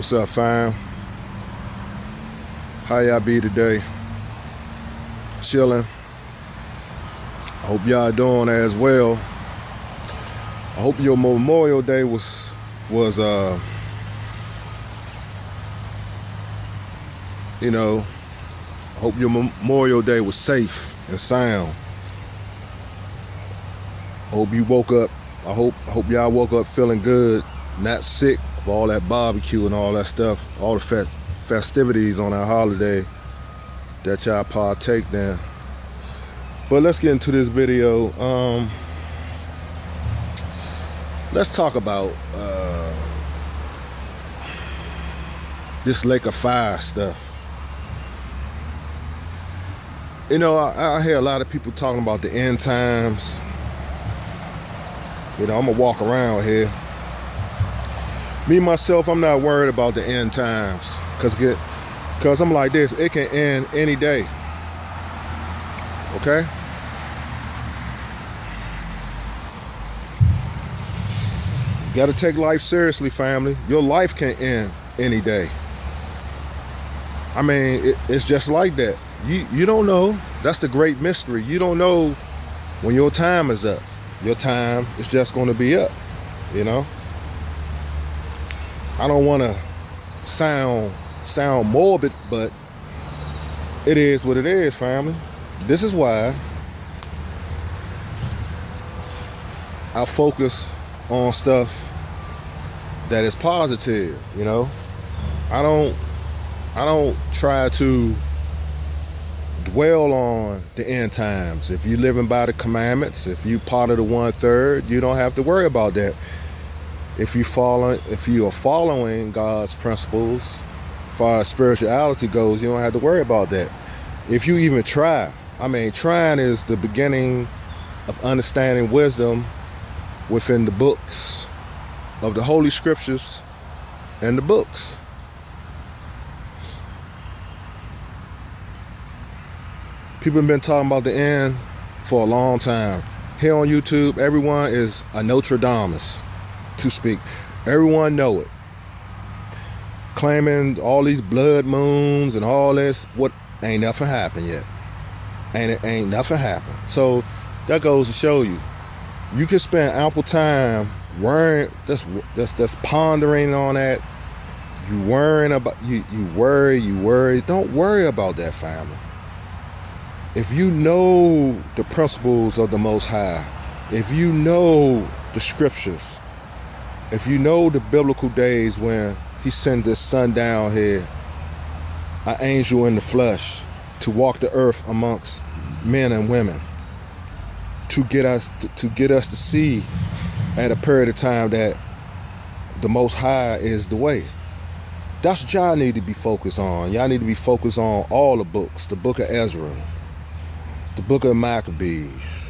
What's up, fam? How y'all be today? Chilling. I hope y'all doing as well. I hope your Memorial Day was I hope your Memorial Day was safe and sound. I hope you woke up. I hope y'all woke up feeling good, not sick of all that barbecue and all that stuff, all the festivities on our holiday that y'all partake in. But let's get into this video. Let's talk about this lake of fire stuff. You know, I hear a lot of people talking about the end times. You know, I'm gonna walk around here. Me myself, I'm not worried about the end times, cause I'm like this. It can end any day. Okay. You gotta take life seriously, family. Your life can end any day. I mean, it's just like that. You don't know. That's the great mystery. You don't know when your time is up. Your time is just going to be up, you know. I don't want to sound morbid, but it is what it is, family. This is why I focus on stuff that is positive, you know. I don't try to dwell on the end times. If you're living by the commandments, if you part of the 1/3, you don't have to worry about that. If you are following God's principles as far as spirituality goes, you don't have to worry about that. If you even try, I mean, trying is the beginning of understanding wisdom within the books of the Holy Scriptures and the books. People have been talking about the end for a long time. Here on YouTube, everyone is a Nostradamus, to speak. Everyone know it. Claiming all these blood moons and all this. What? Ain't nothing happened yet. Ain't nothing happened. So that goes to show you, you can spend ample time worrying, just pondering on that. You worrying about, you worry. Don't worry about that, family. If you know the principles of the Most High, if you know the scriptures, if you know the biblical days when he sent his son down here, an angel in the flesh, to walk the earth amongst men and women, to get us to see at a period of time that the Most High is the way. That's what y'all need to be focused on. Y'all need to be focused on all the books, the book of Ezra, the book of Maccabees,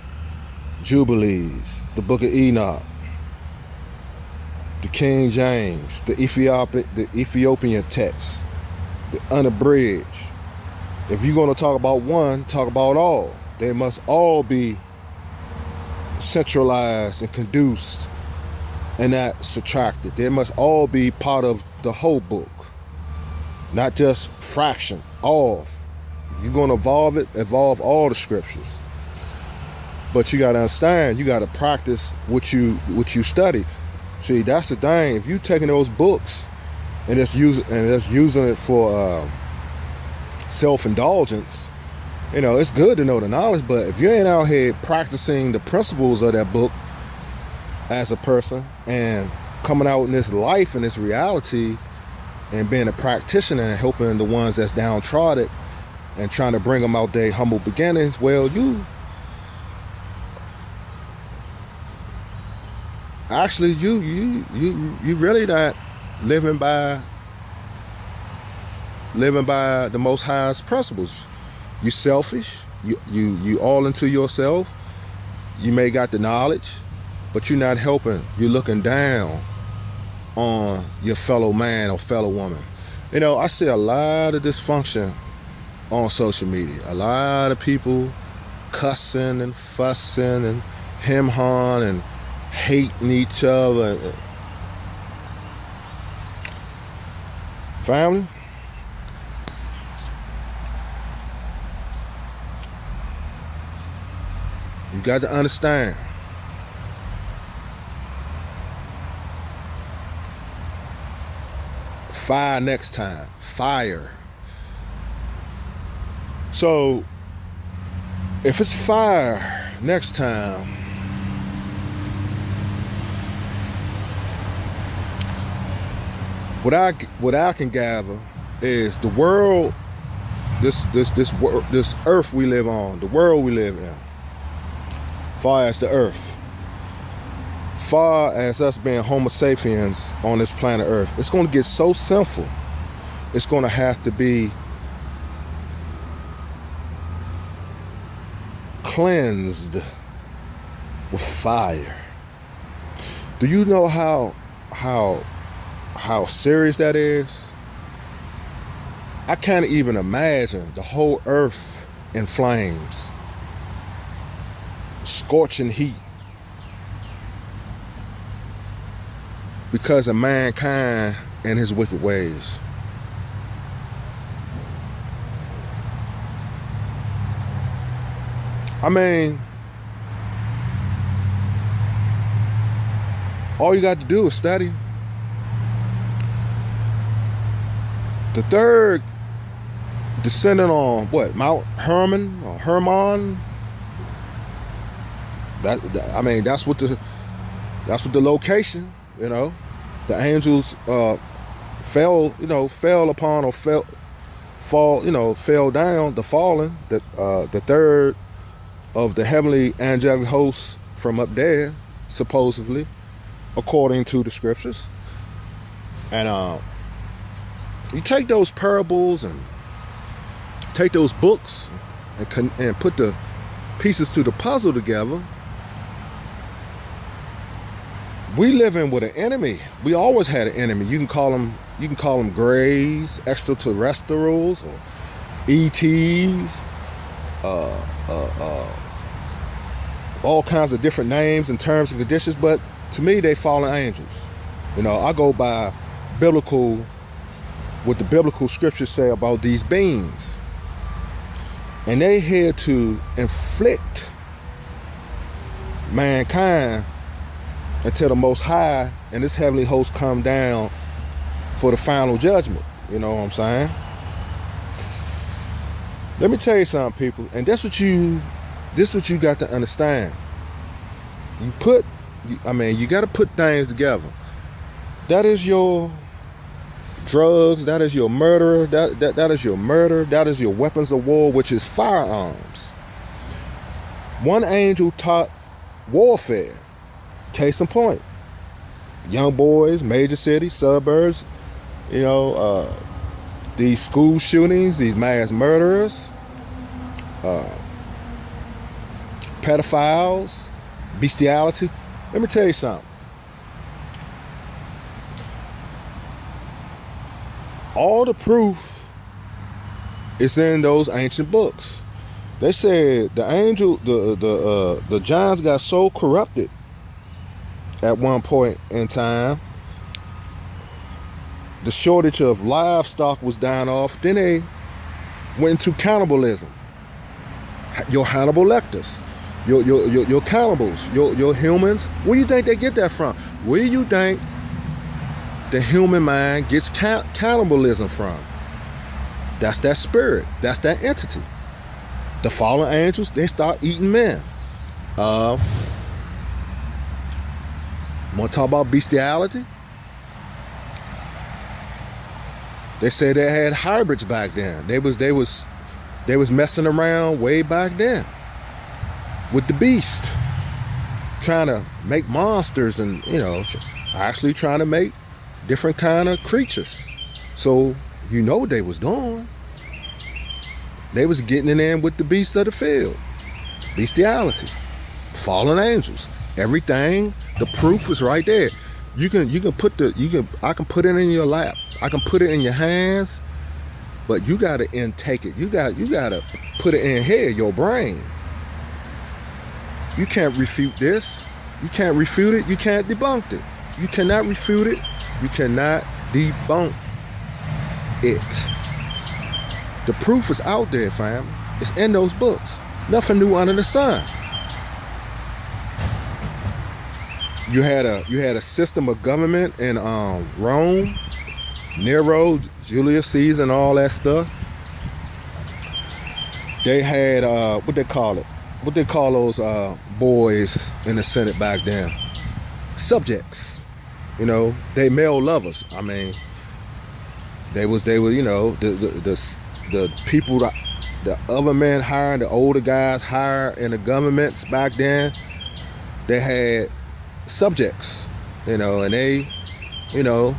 Jubilees, the book of Enoch, the King James, the Ethiopian text, the unabridged. If you're going to talk about one, talk about all. They must all be centralized and conduced and not subtracted. They must all be part of the whole book, not just fraction, all. You're going to evolve all the scriptures. But you got to understand, you got to practice what you study. See, that's the thing. If you taking those books and just using it for self-indulgence, you know, it's good to know the knowledge, but if you ain't out here practicing the principles of that book as a person and coming out in this life and this reality and being a practitioner and helping the ones that's downtrodden and trying to bring them out their humble beginnings, well, you really not living by the Most High's principles. You selfish. You all into yourself. You may got the knowledge, but you're not helping. You're looking down on your fellow man or fellow woman. You know, I see a lot of dysfunction on social media. A lot of people cussing and fussing and him-hawing and hating each other. Family, you got to understand. Fire next time. Fire. So, if it's fire next time, what I can gather is the world, this earth we live on, the world we live in, far as the earth, far as us being Homo sapiens on this planet Earth, it's going to get so sinful. It's going to have to be cleansed with fire. Do you know how serious that is? I can't even imagine the whole earth in flames, scorching heat, because of mankind and his wicked ways. I mean, all you got to do is study. The third descendant on what? Mount Hermon or Hermon? I mean, that's what the location, you know. The angels fell upon or fell down, the fallen, the third of the heavenly angelic hosts from up there, supposedly, according to the scriptures. And you take those parables and take those books and put the pieces to the puzzle together. We living with an enemy. We always had an enemy. You can call them grays, extraterrestrials, or ETs, all kinds of different names and terms and conditions. But to me, they fallen angels. You know, I go by what the biblical scriptures say about these beings, and they here to inflict mankind until the Most High and His heavenly host come down for the final judgment. You know what I'm saying? Let me tell you something, people, and this what you got to understand. You got to put things together. That is your drugs. That is your murder. That is your murder. That is your weapons of war, which is firearms. One angel taught warfare. Case in point, young boys, major cities, suburbs, these school shootings, these mass murderers, pedophiles, bestiality. Let me tell you something. All the proof is in those ancient books. They said the angel, the giants got so corrupted at one point in time. The shortage of livestock was dying off. Then they went into cannibalism. Your Hannibal Lecters, your cannibals, your humans. Where do you think they get that from? Where do you think the human mind gets cannibalism from? That's that spirit. That's that entity. The fallen angels, they start eating men. Want to talk about bestiality? They say they had hybrids back then. They was messing around way back then with the beast, trying to make monsters and actually trying to make different kind of creatures. So you know what they was doing. They was getting in there with the beast of the field. Bestiality, fallen angels, everything. The proof is right there. I can put it in your lap. I can put it in your hands, but you gotta intake it. You gotta put it in here, your brain. You can't refute this. You can't refute it. You can't debunk it. You cannot refute it. You cannot debunk it. The proof is out there, fam. It's in those books. Nothing new under the sun. You had a system of government in Rome, Nero, Julius Caesar, and all that stuff. They had what they call it? What they call those boys in the Senate back then? Subjects. You know, they male lovers. I mean, they were you know the people that the other men hiring, the older guys hired in the governments back then. They had subjects, you know, and they, you know,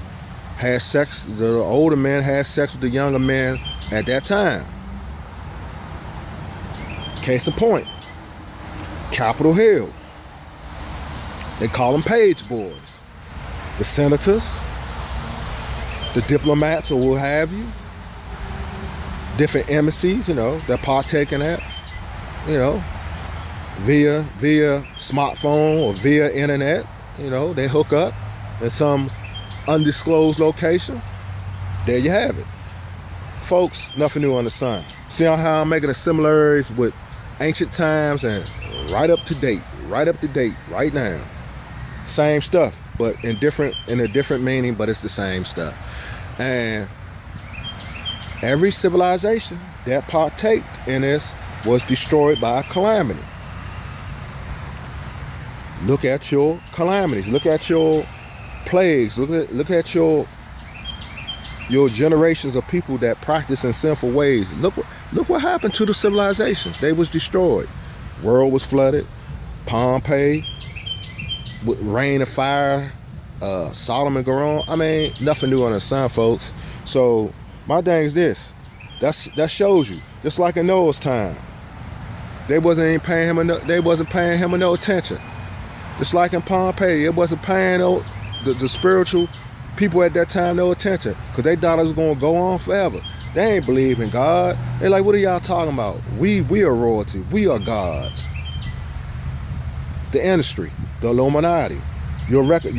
had sex. The older men had sex with the younger men at that time. Case in point, Capitol Hill. They call them page boys. The senators, the diplomats, or what have you, different embassies, you know, that partake in that, you know, via smartphone or via internet, you know, they hook up in some undisclosed location. There you have it. Folks, nothing new on the sun. See how I'm making the similarities with ancient times and right up to date right now. Same stuff, but in a different meaning, but it's the same stuff. And every civilization that partaked in this was destroyed by a calamity. Look at your calamities. Look at your plagues. Look at your generations of people that practice in sinful ways. Look what happened to the civilizations. They was destroyed. World was flooded. Pompeii, with rain and fire. Sodom and Gomorrah. I mean, nothing new under the sun, folks. So my thing is this. That shows you. Just like in Noah's time, they wasn't paying him no attention. Just like in Pompeii, it wasn't paying the spiritual people at that time no attention, because they thought it was going to go on forever. They ain't believe in God. They like, what are y'all talking about? We are royalty. We are gods. The industry, the Illuminati, your record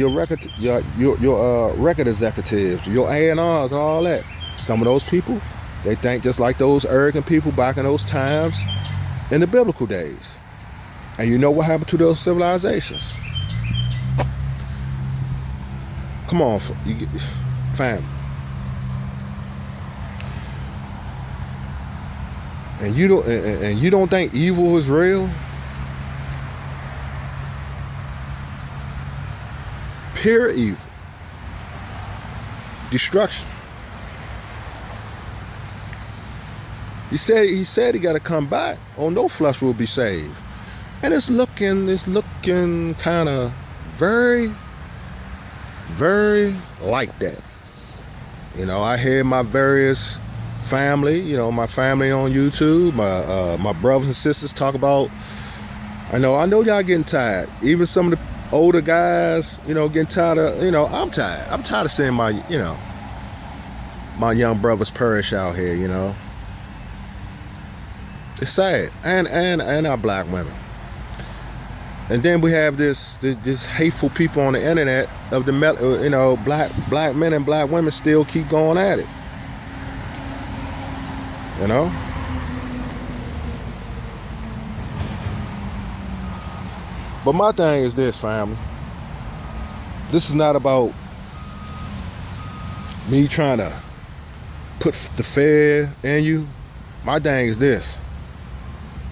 executives, your A&Rs, and all that. Some of those people, they think just like those arrogant people back in those times in the biblical days. And you know what happened to those civilizations? Come on, fam. And you don't think evil is real? Pure evil. Destruction. He said he got to come back, or no flesh will be saved. And it's looking kind of very, very like that. You know, I hear my various family, you know, my family on YouTube, my brothers and sisters talk about, I know y'all getting tired. Even some of the older guys, you know, getting tired of, you know, I'm tired. I'm tired of seeing my young brothers perish out here, you know. It's sad. And our black women. And then we have this hateful people on the internet of the, you know, black men and black women still keep going at it. You know? But my thing is this, family. This is not about me trying to put the fear in you. My thing is this.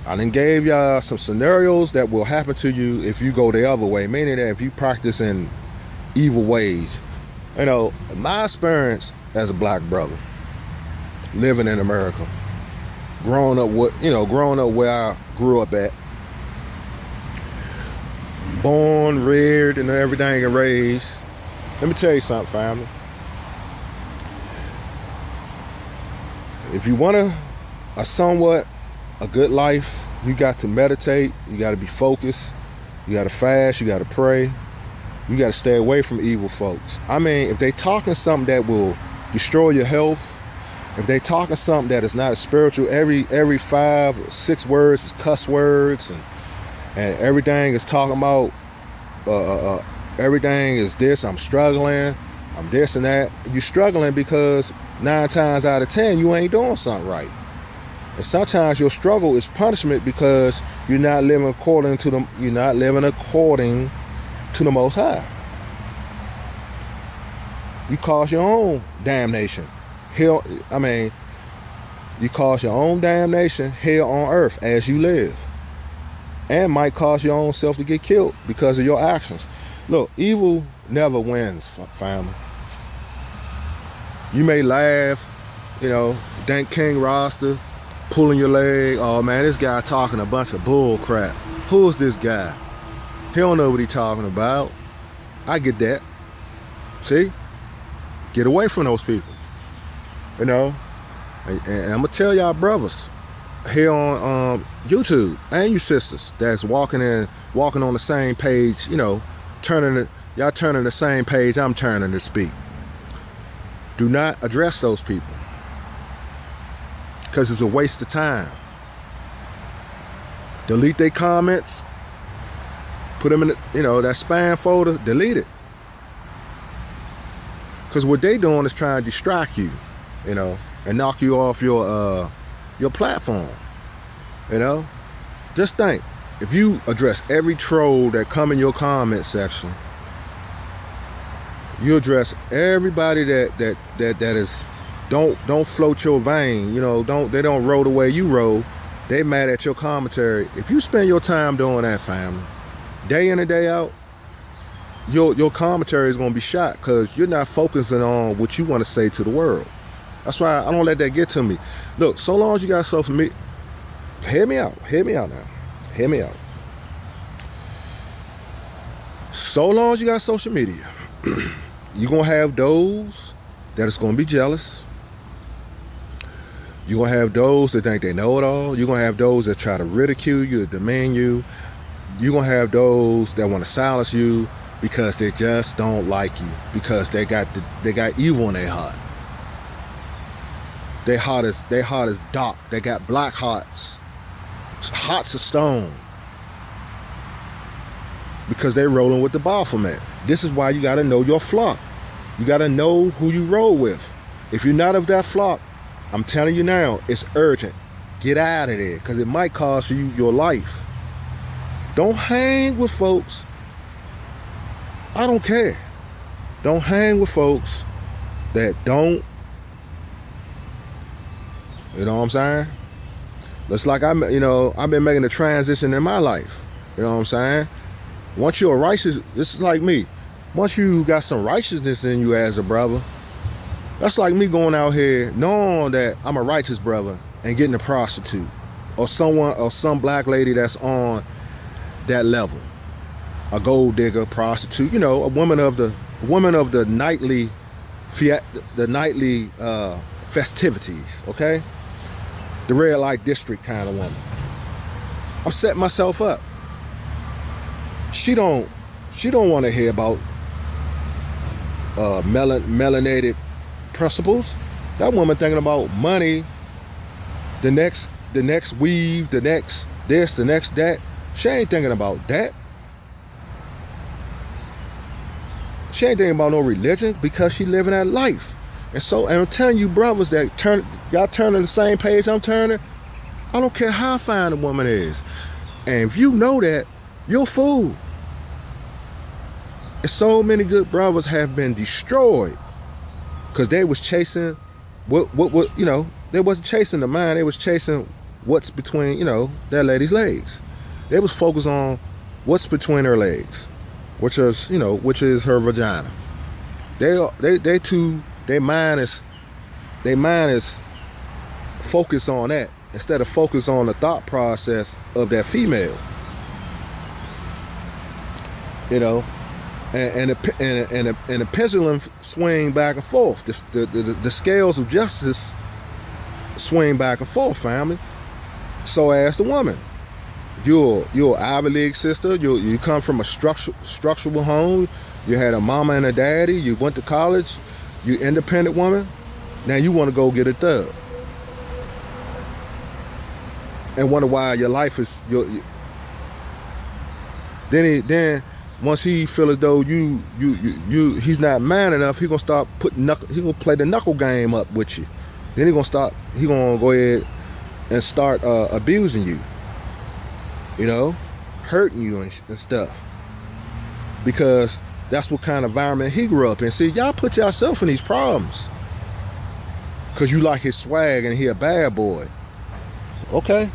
I done gave y'all some scenarios that will happen to you if you go the other way, meaning that if you practice in evil ways. You know, my experience as a black brother, living in America, growing up where I grew up at, born, reared, and everything, and raised. Let me tell you something, family. If you want a good life, you got to meditate, you got to be focused, you got to fast, you got to pray, you got to stay away from evil folks. I mean, if they talking something that will destroy your health, if they talking something that is not spiritual, every 5 or 6 words is cuss words, and everything is talking about everything is this, I'm struggling, I'm this and that. You're struggling because 9 times out of 10 you ain't doing something right. And sometimes your struggle is punishment because you're not living according to the Most High. You cause your own damnation. Hell, you cause your own damnation, hell on earth as you live. And might cause your own self to get killed because of your actions. Look, evil never wins, family. You may laugh, thank King Rasta, pulling your leg. Oh man, this guy talking a bunch of bull crap. Who's this guy? He don't know what he talking about. I get that. See? Get away from those people. And I'm gonna tell y'all brothers here on YouTube and you sisters that's walking on the same page, turning the same page I'm turning to speak. Do not address those people because it's a waste of time. Delete their comments, put them in that spam folder, delete it. Because what they doing is trying to distract you, and knock you off your platform. Just think, if you address every troll that come in your comment section, you address everybody that is don't float your vein, they don't roll the way you roll. They mad at your commentary. If you spend your time doing that, family, day in and day out, your commentary is gonna be shot because you're not focusing on what you want to say to the world. That's why I don't let that get to me. Look, so long as you got social media, hear me out now. Hear me out. So long as you got social media, you're gonna have those that is gonna be jealous. You're gonna have those that think they know it all. You're gonna have those that try to ridicule you, demean you. You're gonna have those that want to silence you because they just don't like you, because they got evil in their heart. They hot as dark. They got black hearts, hearts of stone, because they rolling with the Baphomet. This is why you got to know your flock. You got to know who you roll with. If you're not of that flock, I'm telling you now, it's urgent. Get out of there, because it might cost you your life. Don't hang with folks. I don't care. Don't hang with folks that don't. You know what I'm saying? It's like I've been making a transition in my life. You know what I'm saying? Once you're righteous, this is like me. Once you got some righteousness in you as a brother, that's like me going out here knowing that I'm a righteous brother and getting a prostitute or some black lady that's on that level, a gold digger, prostitute, a woman of the nightly festivities, okay? The red light district kind of woman. I'm setting myself up. She don't want to hear about melanated principles. That woman thinking about money, the next weave, the next this, the next that. She ain't thinking about that. She ain't thinking about no religion because she living that life. And I'm telling you brothers that y'all turning the same page I'm turning, I don't care how fine a woman is. And if you know that, you're a fool. And so many good brothers have been destroyed because they was chasing they wasn't chasing the mind, they was chasing what's between, that lady's legs. They was focused on what's between her legs, which is her vagina. Their mind is focused on that instead of focused on the thought process of that female. And the pendulum swing back and forth. The scales of justice swing back and forth, family. So as the woman, you're an Ivy League sister. You come from a structural home. You had a mama and a daddy. You went to college. You independent woman. Now you want to go get a thug and wonder why your life is then once he feel as though he's not man enough, he gonna start he gonna play the knuckle game up with you. Then he gonna go ahead and start abusing you, hurting you and stuff, because that's what kind of environment he grew up in. See, y'all put yourself in these problems because you like his swag and he a bad boy. Okay.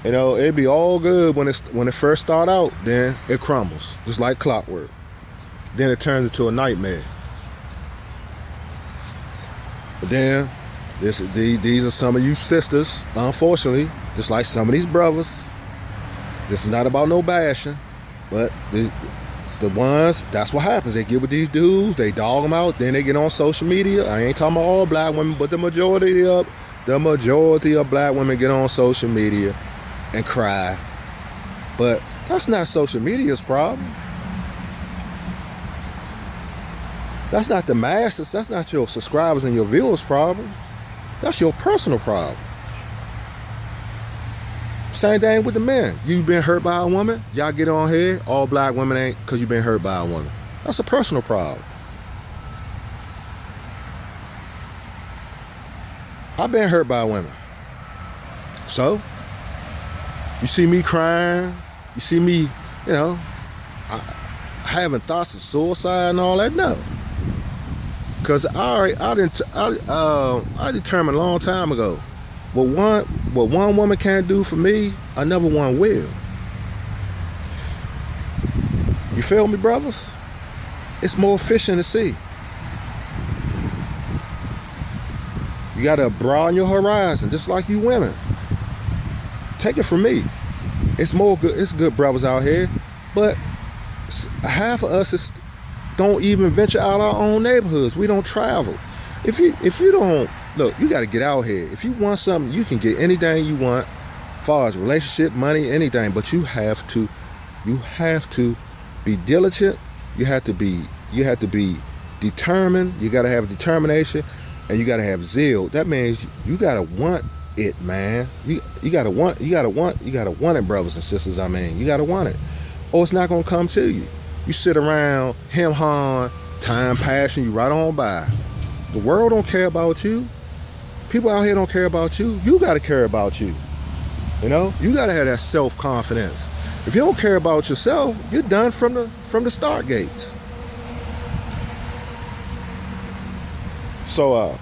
It'd be all good when it first start out, then it crumbles, just like clockwork. Then it turns into a nightmare. But then, these are some of you sisters, unfortunately, just like some of these brothers. This is not about no bashing, but the ones, that's what happens. They get with these dudes, they dog them out, then they get on social media. I ain't talking about all black women, but the majority of black women get on social media and cry. But that's not social media's problem. That's not the masses. That's not your subscribers and your viewers' problem. That's your personal problem. Same thing with the men. You been hurt by a woman, y'all get on here, all black women ain't, because you been hurt by a woman. That's a personal problem. I've been hurt by women. So, you see me crying, you see me, having thoughts of suicide and all that? No. Because I determined a long time ago, what one woman can't do for me, another one will. You feel me, brothers? It's more efficient to see. You gotta broaden your horizon, just like you women. Take it from me. It's good brothers out here, but half of us don't even venture out our own neighborhoods. We don't travel. If you don't look, you got to get out here. If you want something, you can get anything you want, as far as relationship, money, anything. But you have to be diligent. You have to be determined. You got to have determination, and you got to have zeal. That means you got to want it, man. You got to want it, brothers and sisters. I mean, you got to want it, or it's not gonna come to you. You sit around hem-hawing, time passing you right on by. The world don't care about you. People out here don't care about you. You got to care about you. You got to have that self-confidence. If you don't care about yourself, you're done from the start gates. So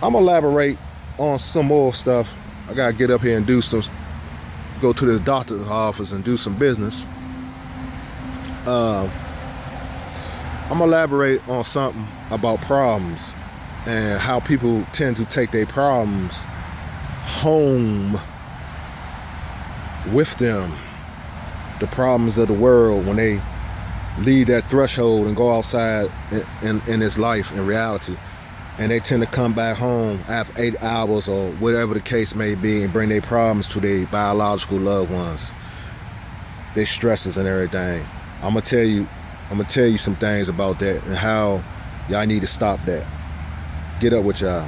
I'm gonna elaborate on some more stuff. I gotta get up here and go to this doctor's office and do some business. I'm gonna elaborate on something about problems and how people tend to take their problems home with them. The problems of the world, when they leave that threshold and go outside in this life, in reality, and they tend to come back home after 8 hours or whatever the case may be and bring their problems to their biological loved ones, their stresses and everything. I'm gonna tell you some things about that and how y'all need to stop that. Get up with y'all.